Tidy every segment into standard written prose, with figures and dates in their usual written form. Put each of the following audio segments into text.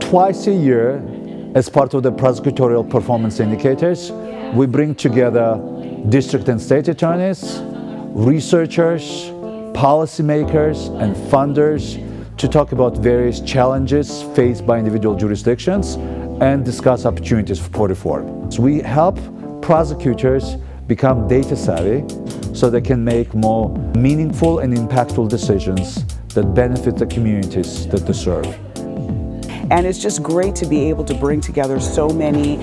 Twice a year, as part of the prosecutorial performance indicators, we bring together district and state attorneys, researchers, policymakers, and funders to talk about various challenges faced by individual jurisdictions and discuss opportunities for reform. So we help prosecutors become data savvy so they can make more meaningful and impactful decisions that benefit the communities that they serve. And it's just great to be able to bring together so many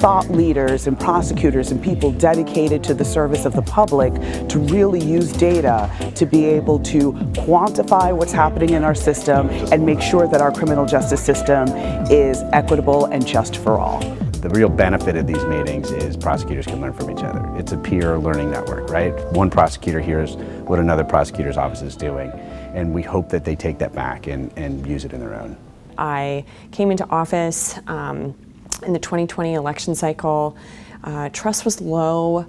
thought leaders and prosecutors and people dedicated to the service of the public to really use data to be able to quantify what's happening in our system and make sure that our criminal justice system is equitable and just for all. The real benefit of these meetings is prosecutors can learn from each other. It's a peer learning network, right? One prosecutor hears what another prosecutor's office is doing, and we hope that they take that back and use it in their own. I came into office in the 2020 election cycle. Trust was low.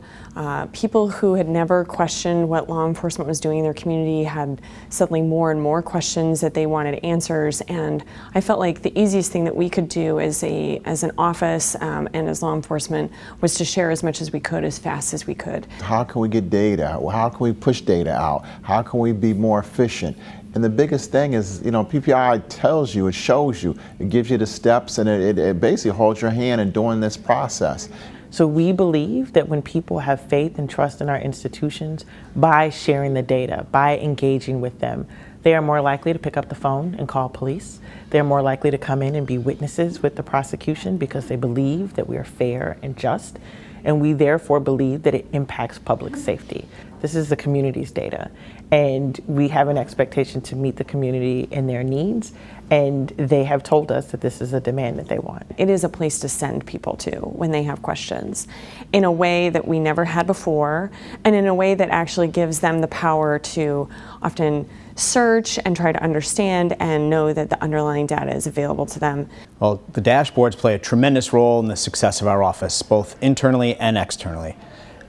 People who had never questioned what law enforcement was doing in their community had suddenly more and more questions that they wanted answers. And I felt like the easiest thing that we could do as an office and as law enforcement was to share as much as we could as fast as we could. How can we get data? How can we push data out? How can we be more efficient? And the biggest thing is, PPI tells you, it shows you, it gives you the steps, and it basically holds your hand in doing this process. So we believe that when people have faith and trust in our institutions, by sharing the data, by engaging with them, they are more likely to pick up the phone and call police. They're more likely to come in and be witnesses with the prosecution because they believe that we are fair and just, and we therefore believe that it impacts public safety. This is the community's data, and we have an expectation to meet the community in their needs, and they have told us that this is a demand that they want. It is a place to send people to when they have questions in a way that we never had before, and in a way that actually gives them the power to often search and try to understand and know that the underlying data is available to them. Well, the dashboards play a tremendous role in the success of our office, both internally and externally.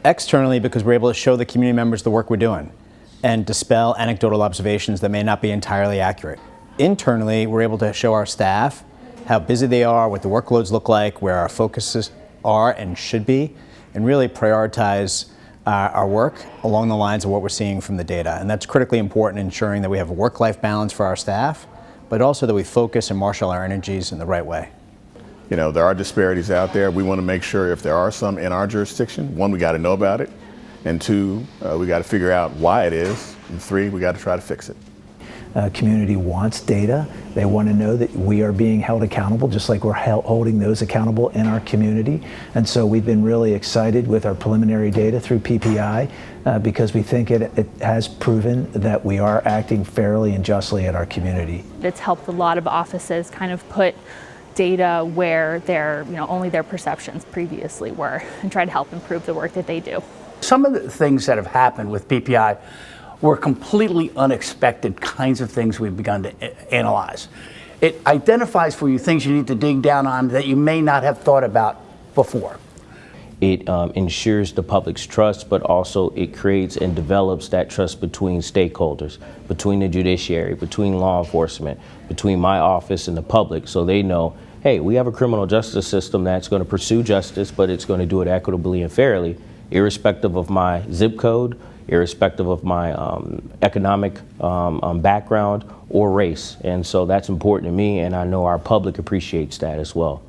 Externally, because we're able to show the community members the work we're doing and dispel anecdotal observations that may not be entirely accurate. Internally, we're able to show our staff how busy they are, what the workloads look like, where our focuses are and should be, and really prioritize our work along the lines of what we're seeing from the data. And that's critically important in ensuring that we have a work-life balance for our staff, but also that we focus and marshal our energies in the right way. There are disparities out there. We want to make sure if there are some in our jurisdiction, one, we got to know about it, and two, we got to figure out why it is, and three, we got to try to fix it. Community wants data. They want to know that we are being held accountable, just like we're holding those accountable in our community. And so we've been really excited with our preliminary data through PPI because we think it has proven that we are acting fairly and justly at our community. It's helped a lot of offices kind of put data where only their perceptions previously were and try to help improve the work that they do. Some of the things that have happened with PPI were completely unexpected kinds of things we've begun to analyze. It identifies for you things you need to dig down on that you may not have thought about before. It ensures the public's trust, but also it creates and develops that trust between stakeholders, between the judiciary, between law enforcement, between my office and the public, so they know, hey, we have a criminal justice system that's going to pursue justice, but it's going to do it equitably and fairly, irrespective of my zip code, irrespective of my economic background or race. And so that's important to me, and I know our public appreciates that as well.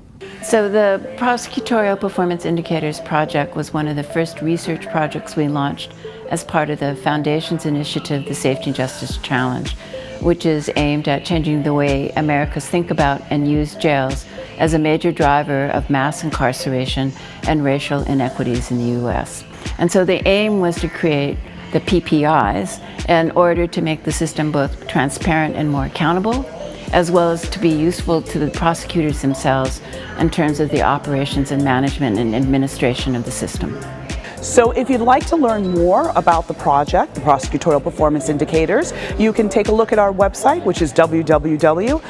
So the Prosecutorial Performance Indicators Project was one of the first research projects we launched as part of the Foundation's initiative, the Safety and Justice Challenge, which is aimed at changing the way Americans think about and use jails as a major driver of mass incarceration and racial inequities in the U.S. And so the aim was to create the PPIs in order to make the system both transparent and more accountable, as well as to be useful to the prosecutors themselves in terms of the operations and management and administration of the system. So if you'd like to learn more about the project, the Prosecutorial Performance Indicators, you can take a look at our website, which is www.theppis.org.